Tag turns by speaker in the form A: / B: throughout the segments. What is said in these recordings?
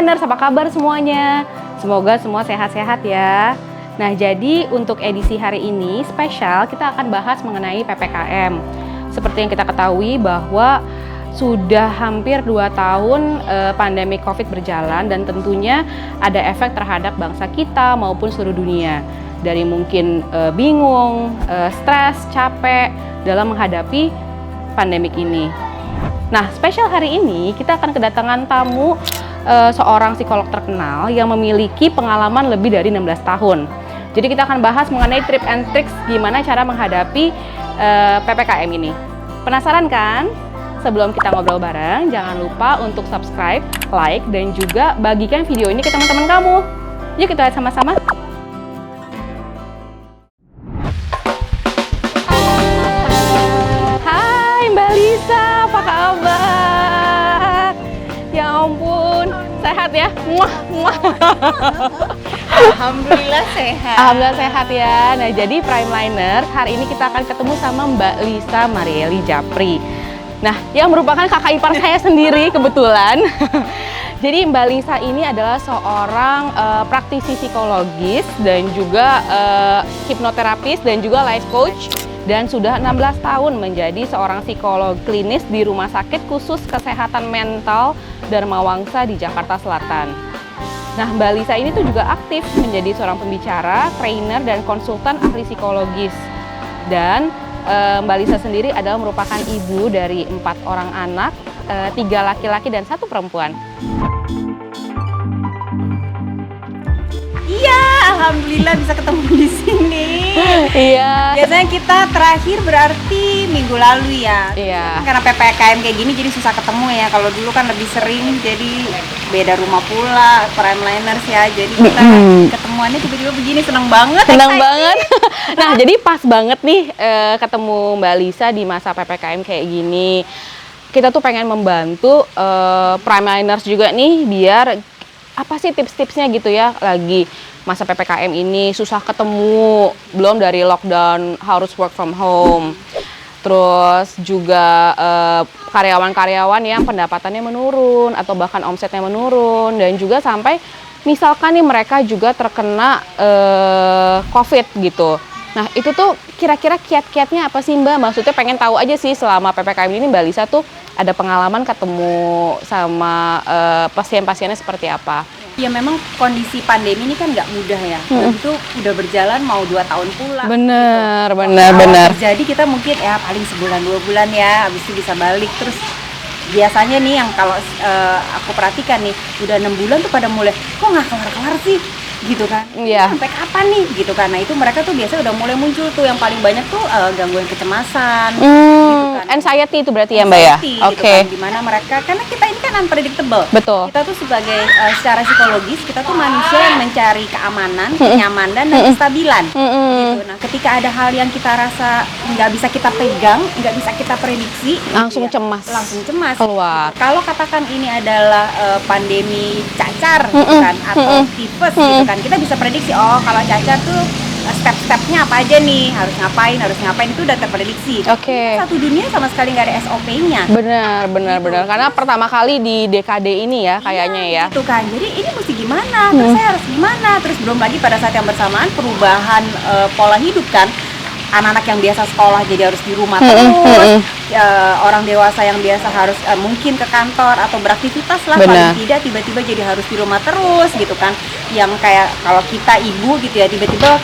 A: Primeliners, apa kabar semuanya? Semoga semua sehat-sehat ya. Nah, jadi untuk edisi hari ini spesial kita akan bahas mengenai PPKM. Seperti yang kita ketahui bahwa sudah hampir 2 tahun pandemi COVID berjalan dan tentunya ada efek terhadap bangsa kita maupun seluruh dunia. Dari mungkin bingung, stres, capek dalam menghadapi pandemik ini. Nah, spesial hari ini kita akan kedatangan tamu seorang psikolog terkenal yang memiliki pengalaman lebih dari 16 tahun. Jadi kita akan bahas mengenai tips and tricks gimana cara menghadapi PPKM ini. Penasaran kan? Sebelum kita ngobrol bareng, jangan lupa untuk subscribe, like, dan juga bagikan video ini ke teman-teman kamu. Yuk kita lihat sama-sama. Lisa, apa kabar? Ya ampun, sehat ya? Muah, muah.
B: Alhamdulillah sehat.
A: Alhamdulillah sehat ya. Nah, jadi Primeliners, hari ini kita akan ketemu sama Mbak Lisa Marieli Japri. Nah, yang merupakan kakak ipar saya sendiri kebetulan. Jadi Mbak Lisa ini adalah seorang praktisi psikologis dan juga hipnoterapis dan juga life coach. Dan sudah 16 tahun menjadi seorang psikolog klinis di Rumah Sakit Khusus Kesehatan Mental Dharma Wangsa di Jakarta Selatan. Nah, Mbak Lisa ini tuh juga aktif menjadi seorang pembicara, trainer, dan konsultan ahli psikologis. Dan Mbak Lisa sendiri adalah merupakan ibu dari 4 orang anak, 3 laki-laki dan 1 perempuan.
B: Iya, alhamdulillah bisa ketemu di sini.
A: Iya.
B: Biasanya kita terakhir berarti minggu lalu ya.
A: Iya.
B: Karena PPKM kayak gini jadi susah ketemu ya. Kalau dulu kan lebih sering, jadi beda rumah pula, Primeliners ya. Jadi kita ketemuannya tiba-tiba begini, seneng banget.
A: Senang banget. Nah, jadi pas banget nih ketemu Mbak Lisa di masa PPKM kayak gini. Kita tuh pengen membantu Primeliners juga nih biar apa sih tips-tipsnya gitu ya, lagi masa PPKM ini susah ketemu, belum dari lockdown harus work from home. Terus juga karyawan-karyawan yang pendapatannya menurun atau bahkan omsetnya menurun, dan juga sampai misalkan nih mereka juga terkena COVID gitu. Nah, itu tuh kira-kira kiat-kiatnya apa sih Mbak? Maksudnya pengen tahu aja sih selama PPKM ini Mbak Lisa tuh ada pengalaman ketemu sama pasien-pasiennya seperti apa?
B: Ya memang kondisi pandemi ini kan nggak mudah ya. Itu udah berjalan mau 2 tahun pula.
A: Bener,
B: gitu.
A: bener.
B: Jadi kita mungkin ya paling sebulan 2 bulan ya, habis itu bisa balik. Terus biasanya nih yang kalau aku perhatikan nih, udah 6 bulan tuh pada mulai, kok nggak kelar-kelar sih? Gitu kan,
A: Iya.
B: sampai kapan nih gitu kan. Nah itu mereka tuh biasanya udah mulai muncul tuh yang paling banyak tuh gangguan kecemasan gitu kan.
A: Anxiety itu berarti ya Mbak ya?
B: Anxiety,
A: Oke.
B: gitu kan, dimana mereka, karena kita ini kan unpredictable.
A: Betul.
B: Kita tuh sebagai secara psikologis kita tuh manusia yang mencari keamanan, kenyamanan, dan kestabilan gitu. Nah ketika ada hal yang kita rasa nggak bisa kita pegang, nggak bisa kita prediksi,
A: Langsung
B: gitu ya,
A: cemas.
B: langsung cemas
A: Keluar.
B: gitu. Kalau katakan ini adalah pandemi cacar gitu kan, atau tipes gitu kan, kita bisa prediksi, oh kalau cacar tuh step-stepnya apa aja nih, harus ngapain itu udah terprediksi.
A: Oke.
B: Satu dunia sama sekali nggak ada SOP-nya.
A: Benar. Karena pertama kali di dekade ini ya kayaknya ya.
B: Gitu kan, jadi ini mesti gimana, terus saya harus gimana, terus belum lagi pada saat yang bersamaan perubahan pola hidup kan. Anak-anak yang biasa sekolah jadi harus di rumah terus, orang dewasa yang biasa harus mungkin ke kantor atau beraktivitas lah, paling tidak tiba-tiba jadi harus di rumah terus gitu kan. Yang kayak kalau kita ibu gitu ya, tiba-tiba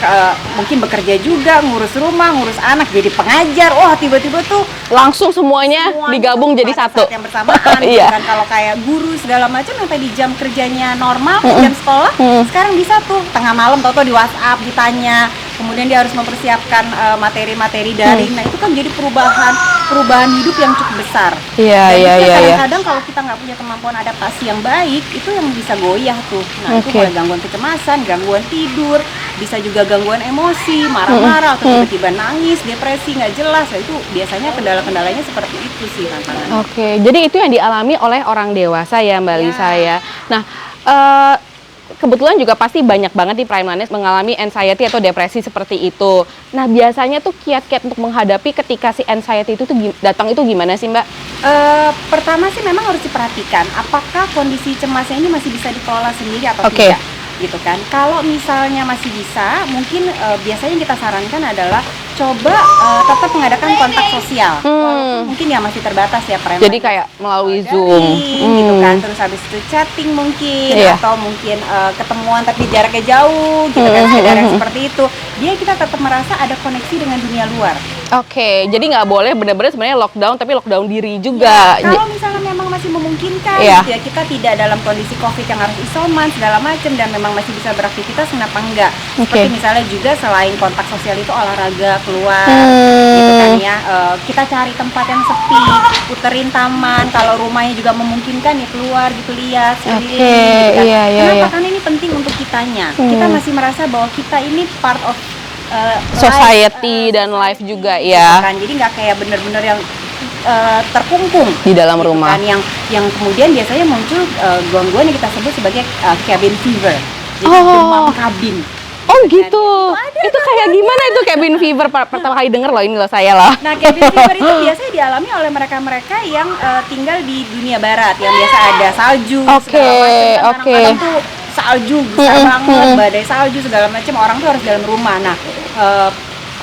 B: mungkin bekerja juga, ngurus rumah, ngurus anak, jadi pengajar, wah tiba-tiba tuh
A: Langsung semuanya digabung jadi
B: pada
A: satu.
B: saat yang bersamaan gitu
A: Iya.
B: kan. Kalau kayak guru segala macam yang tadi jam kerjanya normal, jam sekolah, sekarang bisa tuh tengah malam tau-tau di WhatsApp ditanya, kemudian dia harus mempersiapkan materi-materi daring. Nah itu kan jadi perubahan hidup yang cukup besar.
A: Iya.
B: Kadang-kadang kalau kita nggak punya kemampuan adaptasi yang baik, itu yang bisa goyah tuh. Nah itu mulai gangguan kecemasan, gangguan tidur, bisa juga gangguan emosi, marah-marah atau tiba-tiba nangis, depresi nggak jelas. Nah, itu biasanya kendala-kendalanya seperti itu sih tantangannya.
A: Oke, jadi itu yang dialami oleh orang dewasa ya Mbak Lisa ya. Nah, kebetulan juga pasti banyak banget di Primeliners mengalami anxiety atau depresi seperti itu. Nah, biasanya tuh kiat-kiat untuk menghadapi ketika si anxiety itu tuh datang itu gimana sih Mbak?
B: Pertama sih memang harus diperhatikan apakah kondisi cemasnya ini masih bisa dikelola sendiri atau
A: Oke.
B: tidak, gitu kan. Kalau misalnya masih bisa, mungkin biasanya yang kita sarankan adalah coba tetap mengadakan kontak sosial. Walaupun mungkin ya masih terbatas ya preman.
A: Jadi kayak melalui Zoom,
B: daring, gitu kan. Terus habis itu chatting mungkin,
A: Iya.
B: atau mungkin ketemuan tapi jaraknya jauh, gitu kan, sekedar yang seperti itu. Dia kita tetap merasa ada koneksi dengan dunia luar.
A: Oke, jadi nggak boleh benar-benar sebenarnya lockdown, tapi lockdown diri juga.
B: Ya, kalau misalnya memang masih memungkinkan,
A: Iya.
B: gitu ya, kita tidak dalam kondisi COVID yang harus isoman segala macam dan memang masih bisa beraktivitas, kenapa enggak? Seperti misalnya juga selain kontak sosial itu olahraga keluar, gitu kan ya. Kita cari tempat yang sepi, puterin taman. Kalau rumahnya juga memungkinkan ya keluar gitu lihat sendiri. Gitu kan.
A: iya,
B: Kenapa?
A: iya.
B: Karena ini penting untuk kitanya. Kita masih merasa bahwa kita ini part of
A: Society dan life juga ya.
B: kan. Jadi nggak kayak bener-bener yang terkungkung
A: Di dalam
B: gitu
A: rumah.
B: kan, yang kemudian biasanya muncul gangguan yang kita sebut sebagai cabin fever, jadi demam kabin.
A: Oh gitu. Itu kayak gimana itu cabin fever? Pertama kali denger loh ini loh saya loh.
B: Nah, cabin fever itu biasanya dialami oleh mereka-mereka yang tinggal di dunia barat, yang biasa ada salju
A: Oke,
B: segala macam. Kan
A: oke.
B: kadang-kadang tuh salju besar banget, badai salju segala macam, orang tuh harus dalam rumah. Nah,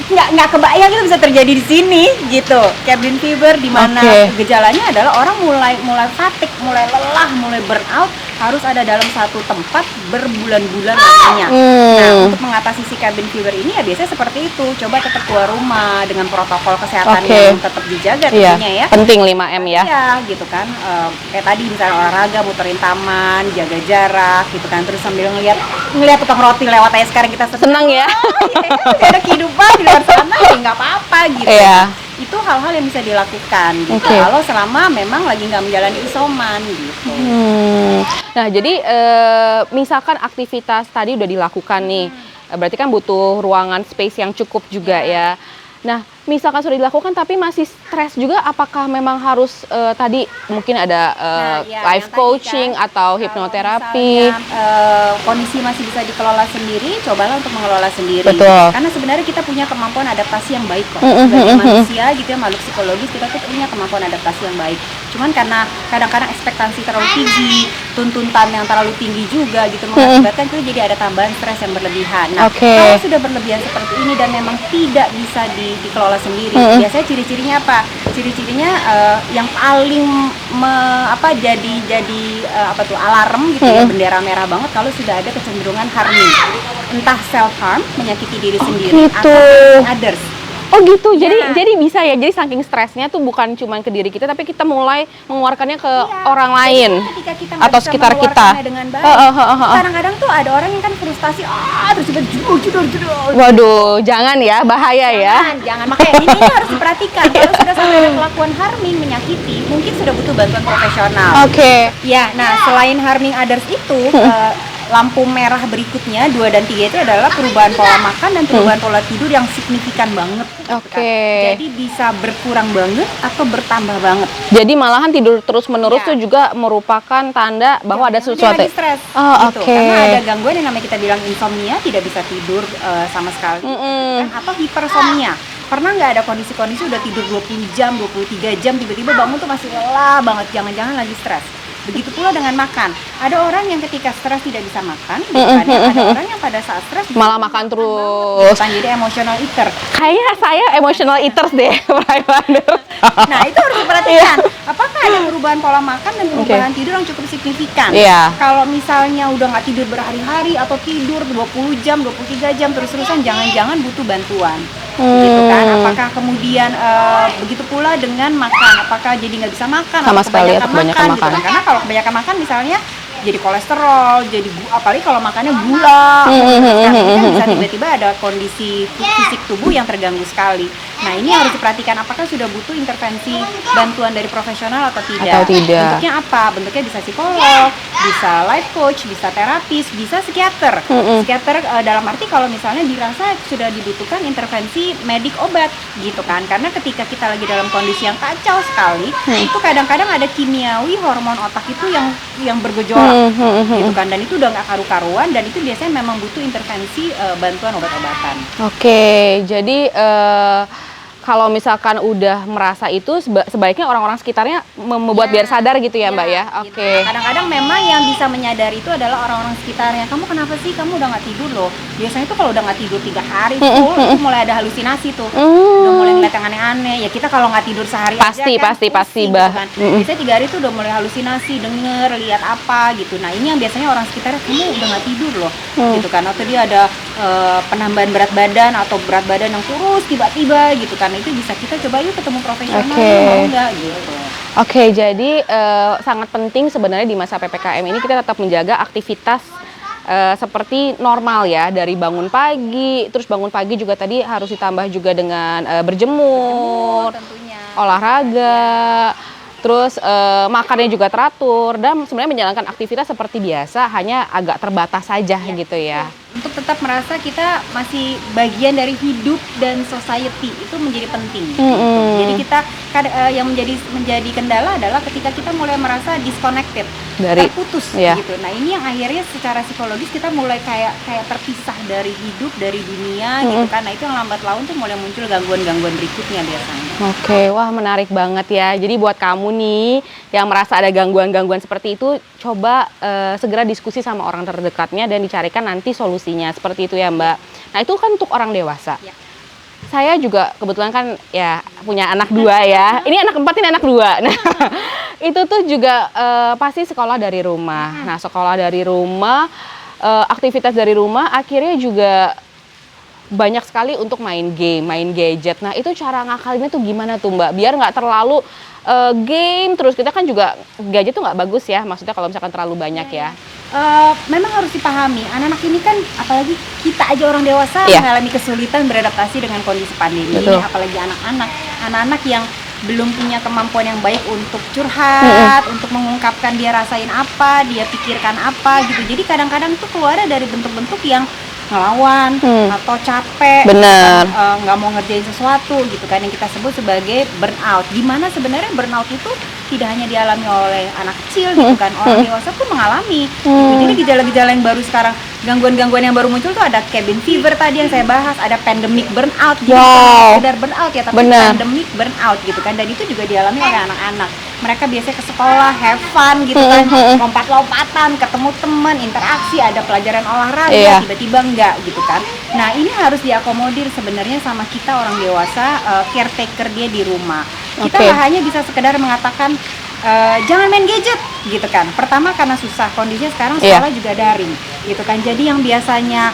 B: nggak kebayang itu bisa terjadi di sini gitu. Cabin fever di mana gejalanya adalah orang mulai fatigue, mulai lelah, mulai burnout, harus ada dalam satu tempat berbulan-bulan lamanya. Nah, untuk mengatasi si cabin fever ini ya biasanya seperti itu. Coba tetap keluar rumah dengan protokol kesehatan yang tetap dijaga tentunya ya.
A: Penting 5M ya.
B: Iya, gitu kan. Kayak tadi misalnya olahraga, muterin taman, jaga jarak gitu kan. Terus sambil ngelihat tukang roti lewat aja sekarang kita
A: Senang ya.
B: Masih ada kehidupan di luar sana ya nggak apa-apa gitu.
A: Iya.
B: Itu hal-hal yang bisa dilakukan gitu. Kalau selama memang lagi nggak menjalani isoman gitu.
A: Nah, jadi misalkan aktivitas tadi udah dilakukan nih, berarti kan butuh ruangan space yang cukup juga ya. Nah, misalkan sudah dilakukan tapi masih stres juga, apakah memang harus tadi mungkin ada life coaching atau hipnoterapi?
B: Kondisi masih bisa dikelola sendiri, cobalah untuk mengelola sendiri.
A: Betul.
B: Karena sebenarnya kita punya kemampuan adaptasi yang baik kok. Sebagai manusia gitu ya, makhluk psikologis, kita tuh punya kemampuan adaptasi yang baik. Cuman karena kadang-kadang ekspektasi terlalu tinggi, tuntutan yang terlalu tinggi juga gitu mengakibatkan itu jadi ada tambahan stres yang berlebihan. Nah, kalau sudah berlebihan seperti ini dan memang tidak bisa dikelola sendiri, biasanya ciri-cirinya apa? Ciri-cirinya yang paling jadi alarm gitu ya, bendera merah banget kalau sudah ada kecenderungan harming, entah self harm, menyakiti diri sendiri, atau others.
A: Oh gitu, jadi bisa ya, jadi saking stresnya tuh bukan cuma ke diri kita, tapi kita mulai mengeluarkannya ke orang lain
B: ketika kita
A: atau sekitar kita.
B: Dengan baik, kadang-kadang tuh ada orang yang kan frustasi, terus juga jedor.
A: Waduh, jangan ya, bahaya ya.
B: Jangan. Makanya ini harus diperhatikan. Kalau sudah sampai ada kelakuan harming, menyakiti, mungkin sudah butuh bantuan profesional. Ya, nah selain harming others itu, lampu merah berikutnya 2 dan 3 itu adalah perubahan pola makan dan perubahan pola tidur yang signifikan banget. Jadi bisa berkurang banget atau bertambah banget.
A: Jadi malahan tidur terus-menerus tuh juga merupakan tanda bahwa ada sesuatu.
B: Dia lagi stres. Gitu. Karena ada gangguan yang namanya kita bilang insomnia, tidak bisa tidur sama sekali. Kan? Atau hipersomnia. Pernah nggak ada kondisi-kondisi udah tidur 20 jam, 23 jam, tiba-tiba bangun tuh masih lelah banget, jangan-jangan lagi stres. Begitu pula dengan makan. Ada orang yang ketika stres tidak bisa makan, ada orang yang pada saat stres
A: malah makan terus.
B: Jadi emotional eater.
A: Kayaknya saya emotional eaters deh,
B: Nah, itu harus diperhatikan. Apakah ada perubahan pola makan dan perubahan tidur yang cukup signifikan? Kalau misalnya udah nggak tidur berhari-hari atau tidur 20 jam, 23 jam terus-terusan, jangan-jangan butuh bantuan. Gitu kan? Apakah kemudian begitu pula dengan makan? Apakah jadi nggak bisa makan?
A: Sama sekali atau
B: kebanyakan makan? Gitu kan? Karena kalau kebanyakan makan misalnya jadi kolesterol, jadi apalagi kalau makannya gula, kan bisa tiba-tiba ada kondisi fisik tubuh yang terganggu sekali. Nah, ini harus diperhatikan apakah sudah butuh intervensi bantuan dari profesional atau tidak. Bentuknya apa? Bentuknya bisa psikolog, bisa life coach, bisa terapis, bisa psikiater. Psikiater dalam arti kalau misalnya dirasa sudah dibutuhkan intervensi medik obat gitu kan. Karena ketika kita lagi dalam kondisi yang kacau sekali, itu kadang-kadang ada kimiawi hormon otak itu yang bergejolak. Gitu kan, dan itu udah nggak karu-karuan dan itu biasanya memang butuh intervensi bantuan obat-obatan.
A: Jadi kalau misalkan udah merasa itu sebaiknya orang-orang sekitarnya membuat biar sadar gitu ya Mbak ya.
B: Gitu.
A: Oke.
B: Kadang-kadang memang yang bisa menyadari itu adalah orang-orang sekitarnya. Kamu kenapa sih? Kamu udah nggak tidur loh. Biasanya tuh kalau udah nggak tidur 3 hari tuh itu mulai ada halusinasi tuh. Udah mulai ngeliat yang aneh-aneh. Ya kita kalau nggak tidur sehari
A: Pasti,
B: aja kan
A: pasti,
B: pusing,
A: Bah.
B: gitu kan. Biasanya 3 hari tuh udah mulai halusinasi, denger, lihat apa gitu. Nah ini yang biasanya orang sekitarnya, kamu udah nggak tidur loh, gitu kan. Atau dia ada penambahan berat badan atau berat badan yang kurus tiba-tiba gitu kan. Itu bisa kita coba yuk ketemu profesional, mau nggak gitu.
A: Oke, jadi sangat penting sebenarnya di masa PPKM ini kita tetap menjaga aktivitas seperti normal ya, dari bangun pagi, terus bangun pagi juga tadi harus ditambah juga dengan berjemur,
B: tentunya.
A: olahraga, terus makannya juga teratur dan sebenarnya menjalankan aktivitas seperti biasa, hanya agak terbatas saja gitu ya.
B: Untuk tetap merasa kita masih bagian dari hidup dan society itu menjadi penting. Jadi kita yang menjadi kendala adalah ketika kita mulai merasa disconnected, terputus gitu. Nah ini yang akhirnya secara psikologis kita mulai kayak terpisah dari hidup, dari dunia gitu kan. Nah itu yang lambat laun tuh mulai muncul gangguan-gangguan berikutnya biasanya.
A: Oke, wah menarik banget ya. Jadi buat kamu nih yang merasa ada gangguan-gangguan seperti itu, coba segera diskusi sama orang terdekatnya dan dicarikan nanti solusinya, seperti itu ya Mbak. Nah itu kan untuk orang dewasa. Ya. Saya juga kebetulan kan ya punya anak 2 ya. Ini anak 4, ini anak 2. Nah itu tuh juga pasti sekolah dari rumah. Nah sekolah dari rumah, aktivitas dari rumah, akhirnya juga banyak sekali untuk main game, main gadget. Nah itu cara ngakalinnya tuh gimana tuh Mbak? Biar nggak terlalu game terus. Kita kan juga gadget tuh nggak bagus ya, maksudnya kalau misalkan terlalu banyak ya.
B: Memang harus dipahami, anak-anak ini kan apalagi kita aja orang dewasa mengalami kesulitan beradaptasi dengan kondisi pandemi ini, apalagi anak-anak yang belum punya kemampuan yang baik untuk curhat, untuk mengungkapkan dia rasain apa, dia pikirkan apa gitu. Jadi kadang-kadang tuh keluarnya dari bentuk-bentuk yang ngelawan atau capek, nggak mau ngerjain sesuatu gitu kan, yang kita sebut sebagai burnout. Dimana sebenarnya burnout itu tidak hanya dialami oleh anak kecil gitu kan, orang dewasa pun mengalami. Gitu. Jadi gejala-gejala yang baru sekarang, gangguan-gangguan yang baru muncul tuh ada cabin fever tadi yang saya bahas, ada pandemic burnout, jadi bukan sekedar burnout ya, tapi pandemic burnout gitu kan, dan itu juga dialami oleh anak-anak. Mereka biasanya ke sekolah, have fun gitu kan, lompat-lompatan, ketemu teman, interaksi, ada pelajaran olahraga, tiba-tiba enggak gitu kan. Nah ini harus diakomodir sebenarnya sama kita orang dewasa, caretaker dia di rumah. Kita nggak hanya bisa sekedar mengatakan jangan main gadget gitu kan. Pertama karena susah, kondisinya sekarang sekolah juga daring gitu kan. Jadi yang biasanya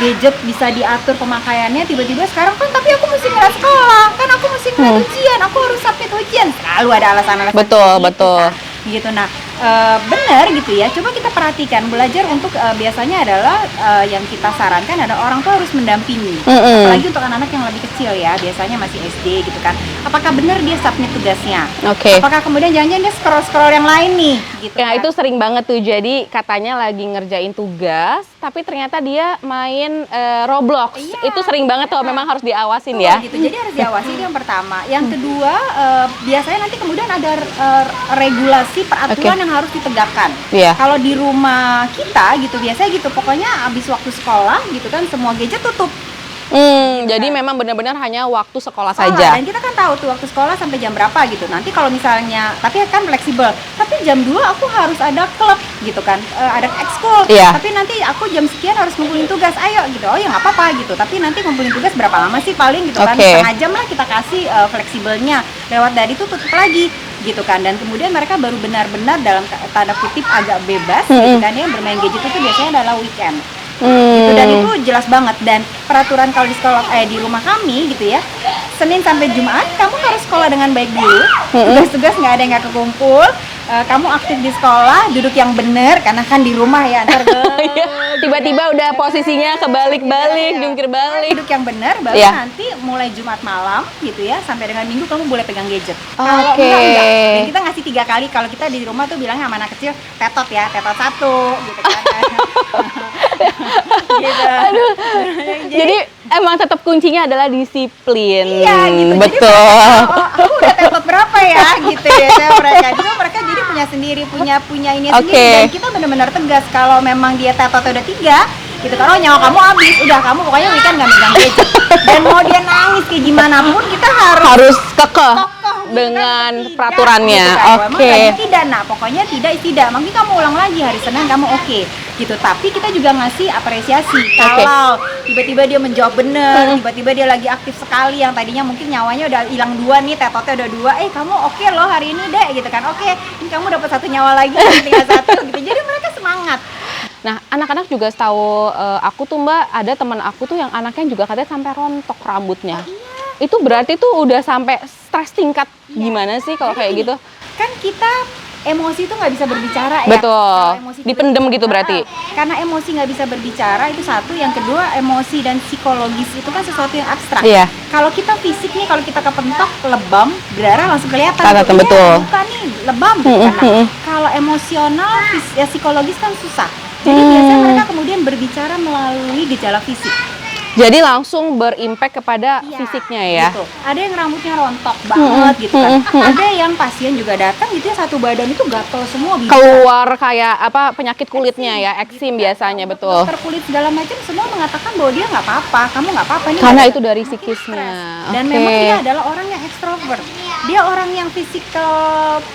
B: gadget bisa diatur pemakaiannya, tiba-tiba sekarang kan tapi aku mesti ngeliat sekolah, kan aku mesti ngeliat ujian, aku harus submit ujian. Selalu ada alasan-alasan
A: betul.
B: Gitu. Nah benar gitu ya, coba kita perhatikan, belajar untuk biasanya adalah yang kita sarankan adalah orang tua harus mendampingi, apalagi untuk anak-anak yang lebih kecil ya, biasanya masih SD gitu kan. Apakah benar dia submit tugasnya? Apakah kemudian jangan-jangan dia scroll yang lain nih gitu
A: ya kan? Itu sering banget tuh, jadi katanya lagi ngerjain tugas tapi ternyata dia main Roblox. Itu sering banget tuh, memang harus diawasin ya
B: gitu. Jadi harus diawasi, itu yang pertama. Yang kedua, biasanya nanti kemudian ada regulasi peraturan yang harus ditegakkan. Kalau di rumah kita gitu biasanya gitu, pokoknya habis waktu sekolah gitu kan semua gadget tutup.
A: Jadi memang benar-benar hanya waktu sekolah saja.
B: Dan kita kan tahu tuh waktu sekolah sampai jam berapa gitu. Nanti kalau misalnya, tapi kan fleksibel. Tapi jam 2 aku harus ada klub gitu kan, ada ekskul. Tapi nanti aku jam sekian harus ngumpulin tugas. Ayo gitu. Oh ya nggak apa-apa gitu. Tapi nanti ngumpulin tugas berapa lama sih paling gitu kan? Setengah jam lah kita kasih fleksibelnya. Lewat dari itu tutup lagi gitu kan. Dan kemudian mereka baru benar-benar dalam tanda kutip agak bebas gitu kan ya, bermain gadget itu biasanya adalah weekend. Gitu, dan itu jelas banget. Dan peraturan kalau di sekolah di rumah kami gitu ya, Senin sampai Jumat kamu harus sekolah dengan baik dulu, tugas-tugas nggak ada yang nggak kekumpul, kamu aktif di sekolah, duduk yang benar karena kan di rumah ya, ntar
A: tiba-tiba udah posisinya kebalik-balik, jungkir balik.
B: Duduk yang benar, baru nanti mulai Jumat malam gitu ya sampai dengan Minggu kamu boleh pegang gadget. Kalau enggak. Dan kita ngasih 3 kali, kalau kita di rumah tuh bilangnya sama anak kecil tetot ya, tetot 1 gitu kan. Gitu.
A: Aduh. Jadi emang tetap kuncinya adalah disiplin.
B: Iya gitu.
A: Betul.
B: Jadi, aku udah tetot berapa ya gitu ya mereka. Jadi mereka jadi punya sendiri, punya ini sendiri. Dan kita benar-benar tegas kalau memang dia tetotnya udah 3, gitu kan, oh nyawa kamu habis, udah kamu pokoknya weekend nggak megang gadget. Dan mau dia nangis kayak gimana pun kita harus
A: kekeh
B: kokoh gitu
A: dengan
B: kan, tidak,
A: peraturannya.
B: gitu kan. Emang
A: Oke.
B: lagi tidak, nah pokoknya tidak, mungkin kamu ulang lagi hari Senin kamu oke, gitu. Tapi kita juga ngasih apresiasi kalau tiba-tiba dia menjawab bener, tiba-tiba dia lagi aktif sekali, yang tadinya mungkin nyawanya udah hilang 2 nih, tetotnya udah 2, kamu oke loh hari ini deh, gitu kan, oke, ini kamu dapat 1 nyawa lagi, tinggal 1, gitu. Jadi mereka semangat.
A: Nah, anak-anak juga setahu aku tuh Mbak, ada teman aku tuh yang anaknya juga katanya sampai rontok rambutnya. Itu berarti tuh udah sampai stres tingkat gimana sih kalau kayak gitu?
B: Kan kita emosi itu nggak bisa berbicara ya.
A: Betul.
B: Kalau emosi itu
A: Dipendem
B: berbicara,
A: gitu berarti.
B: Karena emosi nggak bisa berbicara itu satu, yang kedua emosi dan psikologis itu kan sesuatu yang abstrak.
A: Iya.
B: Kalau kita fisik nih, kalau kita kepentok, lebam, berdarah langsung kelihatan.
A: Kelihatan,
B: Iya,
A: betul.
B: bukan nih, lebam. Gitu kan. Nah, kalau emosional, ya psikologis kan susah. Jadi biasanya mereka kemudian berbicara melalui gejala fisik.
A: Jadi langsung berimpact kepada
B: Iya,
A: fisiknya ya.
B: gitu. Ada yang rambutnya rontok banget gitu kan. Ada yang pasien juga datang gitu ya, satu badan itu gatel semua, bisa.
A: Keluar kayak apa penyakit kulitnya ya, eksim biasanya,
B: Dokter-
A: betul.
B: Dokter kulit segala macam semua mengatakan bahwa dia nggak apa-apa, kamu nggak apa-apa. Ini
A: Karena
B: nggak
A: itu
B: ada-
A: dari
B: mungkin
A: psikisnya.
B: stres. Dan
A: Oke.
B: memang dia adalah orang yang ekstrovert. Dia orang yang physical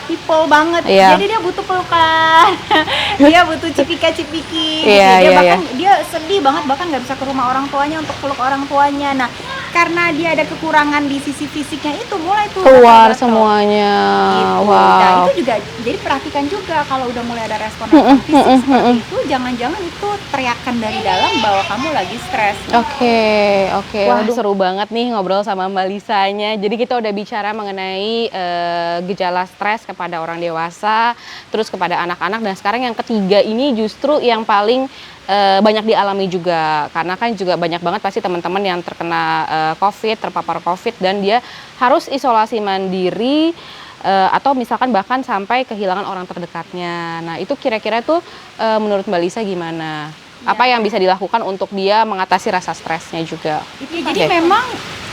B: people banget.
A: Iya.
B: Jadi dia butuh pelukan. Dia butuh cipika-cipiki.
A: Iya,
B: dia
A: iya,
B: bahkan dia sedih banget, bahkan nggak bisa ke rumah orang tuanya untuk peluk orang tuanya. Nah, karena dia ada kekurangan di sisi fisiknya itu, mulai tuh
A: Keluar
B: gatal-gatal.
A: semuanya.
B: Gitu.
A: Wow.
B: Nah, itu juga jadi perhatikan juga kalau udah mulai ada respon fisik seperti itu, jangan-jangan itu teriakan dari dalam bahwa kamu lagi stres.
A: Oke, oke.
B: Wah,
A: Waduh, seru banget nih ngobrol sama Mbak Lisanya. Jadi kita udah bicara mengenai gejala stres kepada orang dewasa, terus kepada anak-anak, dan sekarang yang ketiga ini justru yang paling banyak dialami juga, karena kan juga banyak banget pasti teman-teman yang terkena COVID, terpapar COVID, dan dia harus isolasi mandiri, atau misalkan bahkan sampai kehilangan orang terdekatnya. Nah, itu kira-kira tuh menurut Mbak Lisa gimana? Apa yang bisa dilakukan untuk dia mengatasi rasa stresnya juga?
B: Jadi memang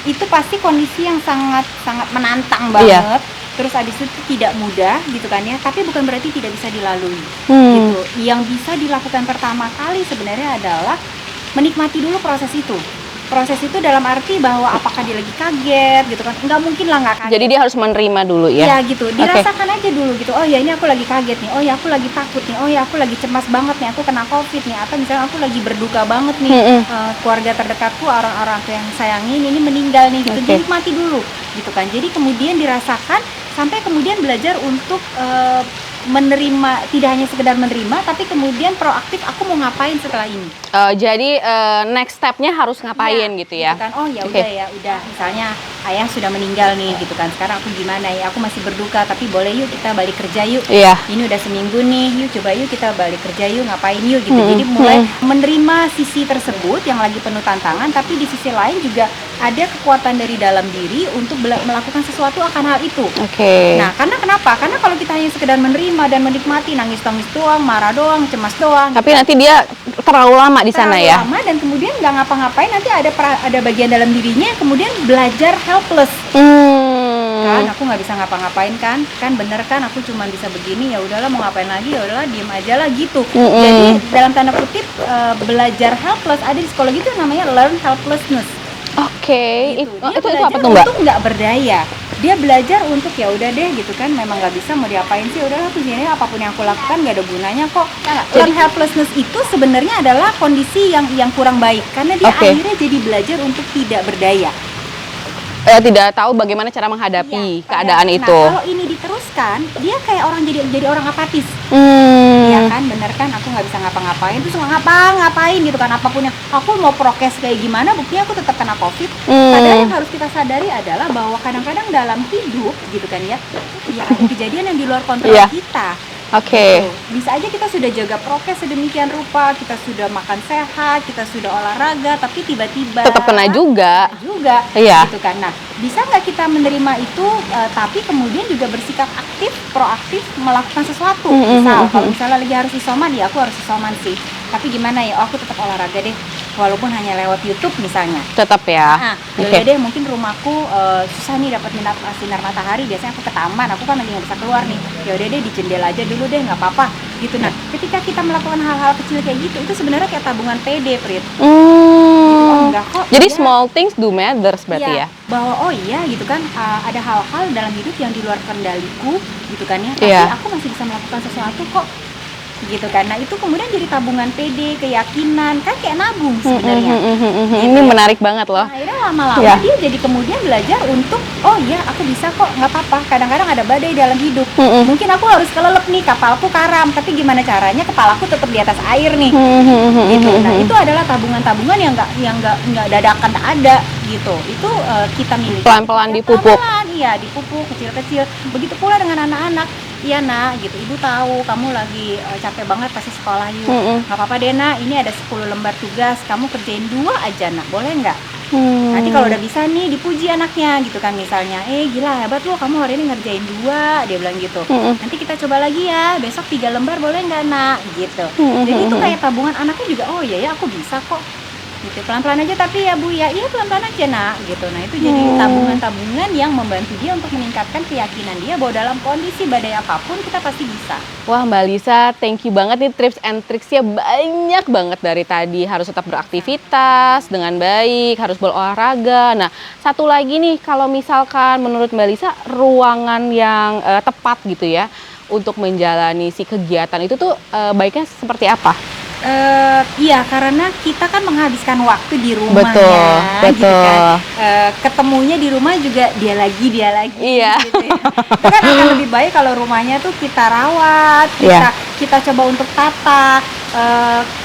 B: itu pasti kondisi yang sangat menantang
A: Iya.
B: banget. Terus habis itu tidak mudah gitu kan ya, tapi bukan berarti tidak bisa dilalui. Gitu. Yang bisa dilakukan pertama kali sebenarnya adalah menikmati dulu proses itu. Proses itu dalam arti bahwa apakah dia lagi kaget gitu kan, nggak mungkin lah nggak kaget.
A: Jadi dia harus menerima dulu ya?
B: Ya gitu, dirasakan aja dulu gitu. Oh ya, ini aku lagi kaget nih, oh ya aku lagi takut nih, oh ya aku lagi cemas banget nih, aku kena COVID nih, atau misalnya aku lagi berduka banget nih, keluarga terdekatku, orang-orang aku yang sayangin ini meninggal nih gitu. Jadi nikmati dulu gitu kan. Jadi kemudian dirasakan sampai kemudian belajar untuk menerima, tidak hanya sekedar menerima, tapi kemudian proaktif, aku mau ngapain setelah ini.
A: Jadi next step-nya harus ngapain gitu ya?
B: Gitu kan, oh ya udah ya udah, misalnya ayah sudah meninggal nih gitu kan, sekarang aku gimana ya, aku masih berduka tapi boleh yuk kita balik kerja yuk.
A: Iya.
B: Ini udah seminggu nih, yuk coba yuk kita balik kerja yuk, ngapain yuk gitu. Jadi mulai menerima sisi tersebut yang lagi penuh tantangan, tapi di sisi lain juga ada kekuatan dari dalam diri untuk melakukan sesuatu akan hal itu.
A: Oke.
B: Nah, karena kenapa? Karena kalau kita hanya sekedar menerima dan menikmati, nangis-nangis doang, marah doang, cemas doang,
A: Tapi nanti dia terlalu lama di sana
B: terlalu
A: ya?
B: lama, dan kemudian nggak ngapa-ngapain, nanti ada bagian dalam dirinya yang kemudian belajar helpless. Kan aku nggak bisa ngapa-ngapain kan bener kan, aku cuma bisa begini, ya udahlah mau ngapain lagi, ya udahlah diem aja lah gitu. Jadi dalam tanda kutip belajar helpless, ada di psikologi itu namanya learn helplessness.
A: Oke.
B: Gitu. Dia
A: Itu
B: belajar
A: apa tuh Mbak?
B: untuk nggak berdaya. Dia belajar untuk ya udah deh gitu kan, memang nggak bisa, mau diapain sih, udahlah aku sini, apapun yang aku lakukan nggak ada gunanya kok. Learn helplessness itu sebenarnya adalah kondisi yang kurang baik, karena dia akhirnya jadi belajar untuk tidak berdaya.
A: Tidak tahu bagaimana cara menghadapi keadaan
B: Nah,
A: itu.
B: kalau ini diteruskan, dia kayak orang jadi orang apatis. Iya kan, bener kan, aku nggak bisa ngapa-ngapain, terus ngapain gitu kan, apapun yang aku mau prokes kayak gimana, buktinya aku tetap kena COVID. Padahal yang harus kita sadari adalah bahwa kadang-kadang dalam hidup gitu kan ya ada kejadian yang di luar kontrol kita.
A: Oke.
B: Bisa aja kita sudah jaga prokes sedemikian rupa, kita sudah makan sehat, kita sudah olahraga, tapi tiba-tiba
A: Tetap kena juga. Iya.
B: gitu kan. Nah, bisa nggak kita menerima itu, tapi kemudian juga bersikap aktif, proaktif melakukan sesuatu. Misal, kalau misalnya lagi harus isoman, ya aku harus isoman sih. Tapi gimana ya, aku tetap olahraga deh, walaupun hanya lewat YouTube misalnya.
A: Tetap ya.
B: Yaudah deh, mungkin rumahku susah nih dapat sinar matahari, biasanya aku ke taman, aku kan lagi nggak bisa keluar nih. Yaudah deh, di jendela aja dulu deh, nggak apa-apa. gitu. Nah, ketika kita melakukan hal-hal kecil kayak gitu, itu sebenarnya kayak tabungan PD, Prit.
A: Hmm.
B: Enggak kok.
A: Jadi
B: iya.
A: small things do matters berarti
B: Iya,
A: ya?
B: bahwa oh iya gitu kan, ada hal-hal dalam hidup yang di luar kendaliku gitu kan ya, tapi
A: Iya.
B: aku masih bisa melakukan sesuatu kok gitu kan. Nah itu kemudian jadi tabungan PD, keyakinan, kan kayak nabung sebenarnya.
A: Ini menarik banget loh.
B: Nah, akhirnya lama-lama
A: Iya.
B: dia jadi kemudian belajar untuk oh iya aku bisa kok, nggak apa-apa, kadang-kadang ada badai dalam hidup, mungkin aku harus kelelep nih, kapalku karam, tapi gimana caranya kepalaku tetap di atas air nih gitu. Nah itu adalah tabungan-tabungan yang nggak dadakan ada gitu. Itu kita miliki
A: Pelan-pelan
B: ya,
A: dipupuk.
B: pelan-pelan, iya dipupuk kecil-kecil. Begitu pula dengan anak-anak. Iya nak, gitu. Ibu tahu kamu lagi capek banget pasti sekolah yuk. Nggak apa-apa deh nak, ini ada 10 lembar tugas, kamu kerjain 2 aja nak, boleh nggak? Nanti kalau udah bisa nih dipuji anaknya gitu kan, misalnya gila hebat lo, kamu hari ini ngerjain 2, dia bilang gitu. Nanti kita coba lagi ya, besok 3 lembar boleh nggak nak, gitu. Jadi itu kayak tabungan anaknya juga, oh iya ya aku bisa kok gitu, pelan-pelan aja tapi ya bu ya, iya pelan-pelan aja nak gitu. Nah itu jadi tabungan-tabungan yang membantu dia untuk meningkatkan keyakinan dia bahwa dalam kondisi badai apapun kita pasti bisa.
A: Wah Mbak Lisa, thank you banget nih, tips and tricksnya banyak banget dari tadi. Harus tetap beraktivitas dengan baik, harus berolahraga. Nah, satu lagi nih, kalau misalkan menurut Mbak Lisa, ruangan yang tepat gitu ya untuk menjalani si kegiatan itu tuh baiknya seperti apa?
B: Iya, karena kita kan menghabiskan waktu di rumah
A: Betul,
B: ya, gitu
A: betul.
B: kan. Ketemunya di rumah juga dia lagi,
A: Iya.
B: gitu ya. Itu kan akan lebih baik kalau rumahnya tuh kita rawat,
A: Iya.
B: kita coba untuk tata,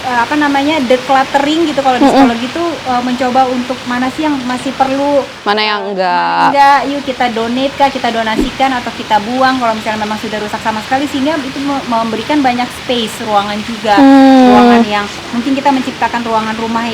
B: apa namanya, decluttering gitu kalau di psikologi itu, mencoba untuk mana sih yang masih perlu,
A: Mana yang
B: mana
A: enggak?
B: enggak, yuk kita donate kah, kita donasikan atau kita buang kalau misalnya memang sudah rusak sama sekali, sehingga itu memberikan banyak space ruangan juga. Ruangan yang mungkin kita menciptakan ruangan rumah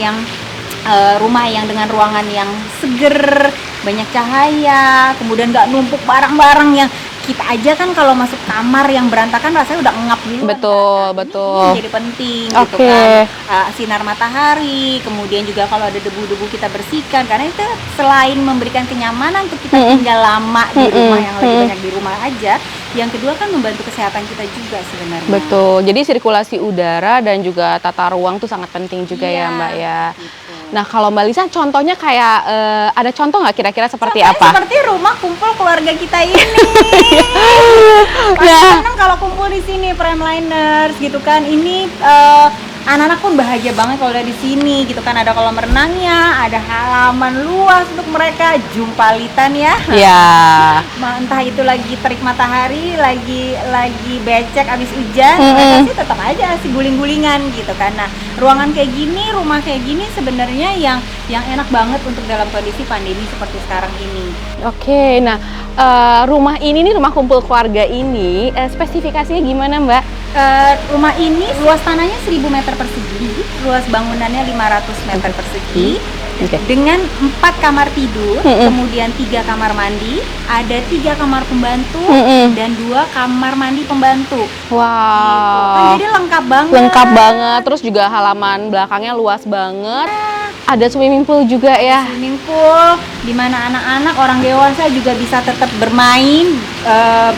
B: yang dengan ruangan yang seger, banyak cahaya, kemudian nggak numpuk barang-barang yang kita aja kan kalau masuk kamar yang berantakan rasanya udah ngap dulu.
A: Betul, betul.
B: Ini jadi penting gitu
A: Oke.
B: kan. Sinar matahari, kemudian juga kalau ada debu-debu kita bersihkan, karena itu selain memberikan kenyamanan untuk kita tinggal lama di rumah yang lebih banyak di rumah aja, yang kedua kan membantu kesehatan kita juga sebenarnya.
A: Betul. Jadi sirkulasi udara dan juga tata ruang tuh sangat penting juga
B: Iya,
A: ya Mbak ya.
B: gitu.
A: Nah kalau Mbak Lisa contohnya kayak ada contoh nggak kira-kira seperti
B: Contohnya
A: apa?
B: Seperti rumah kumpul keluarga kita ini. Pasti
A: Nah.
B: senang kalau kumpul di sini, Primeliners gitu kan. Ini anak-anak pun bahagia banget kalau udah di sini gitu kan. Ada kolam renangnya, ada halaman luas untuk mereka, jumpalitan ya.
A: Ya.
B: Entah itu lagi terik matahari, lagi becek abis hujan, mereka sih tetap aja sih guling-gulingan gitu kan. Nah, ruangan kayak gini, rumah kayak gini sebenarnya yang enak banget untuk dalam kondisi pandemi seperti sekarang ini.
A: Oke. Nah rumah ini nih, rumah kumpul keluarga ini spesifikasinya gimana Mbak?
B: Rumah ini luas tanahnya 1000 meter persegi, luas bangunannya 500 meter persegi.
A: Oke.
B: Dengan 4 kamar tidur, kemudian 3 kamar mandi, ada 3 kamar pembantu dan 2 kamar mandi pembantu.
A: Wow.
B: Kan jadi lengkap banget.
A: Lengkap banget. Terus juga halaman belakangnya luas banget. Ada swimming pool juga ya.
B: Swimming pool di mana anak-anak, orang dewasa juga bisa tetap bermain,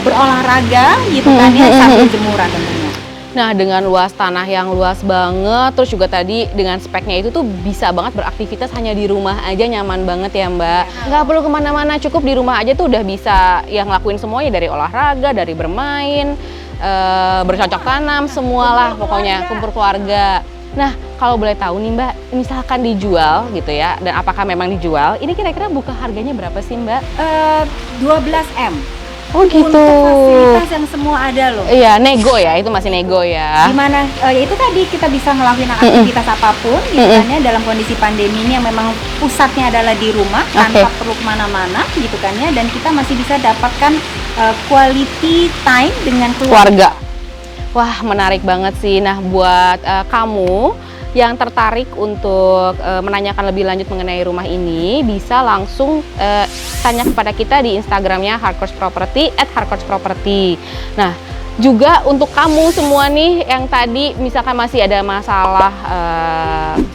B: berolahraga gitu kan ya, sambil jemuran tentunya.
A: Nah dengan luas tanah yang luas banget, terus juga tadi dengan speknya itu tuh bisa banget beraktivitas hanya di rumah aja, nyaman banget ya Mbak. Nggak perlu kemana-mana, cukup di rumah aja tuh udah bisa yang ngelakuin semuanya, dari olahraga, dari bermain, bercocok tanam, semualah pokoknya, kumpul keluarga. Nah kalau boleh tahu nih Mbak, misalkan dijual gitu ya, dan apakah memang dijual, ini kira-kira buka harganya berapa sih Mbak?
B: 12M.
A: Oh gitu.
B: Untuk fasilitas yang semua ada loh.
A: Iya, nego ya, itu masih nego ya.
B: Dimana ya itu tadi kita bisa ngelakuin aktivitas apapun gitu kan ya, dalam kondisi pandemi ini yang memang pusatnya adalah di rumah tanpa perlu kemana-mana gitu kan ya, dan kita masih bisa dapatkan quality time dengan keluarga.
A: Wah menarik banget sih. Nah buat kamu yang tertarik untuk menanyakan lebih lanjut mengenai rumah ini, bisa langsung tanya kepada kita di Instagramnya Harcourts Property @harcourtsproperty. Nah juga untuk kamu semua nih yang tadi misalkan masih ada masalah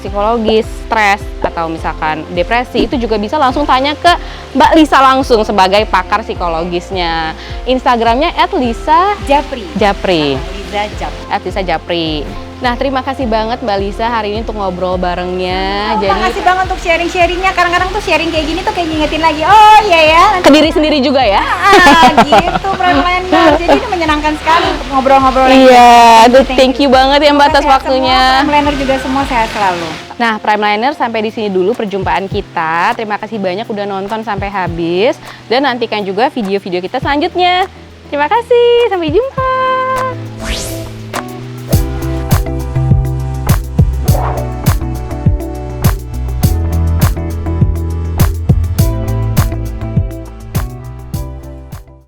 A: psikologis, stres, atau misalkan depresi, itu juga bisa langsung tanya ke Mbak Lisa langsung sebagai pakar psikologisnya. Instagramnya @Lisa
B: Japri.
A: Japri.
B: Liza Japri.
A: Lisa Japri. Nah, terima kasih banget Mbak Lisa hari ini untuk ngobrol barengnya.
B: Makasih banget untuk sharing-sharingnya. Kadang-kadang tuh sharing kayak gini tuh kayak ngingetin lagi. Oh iya ya.
A: Ke diri sendiri juga ya.
B: Gitu Prime Liner. Jadi ini menyenangkan sekali untuk ngobrol-ngobrol lagi.
A: Iya, aduh thank you banget ya Mbak atas waktunya.
B: Prime Liner juga semua sehat selalu.
A: Nah, Prime Liner sampai di sini dulu perjumpaan kita. Terima kasih banyak udah nonton sampai habis dan nantikan juga video-video kita selanjutnya. Terima kasih, sampai jumpa.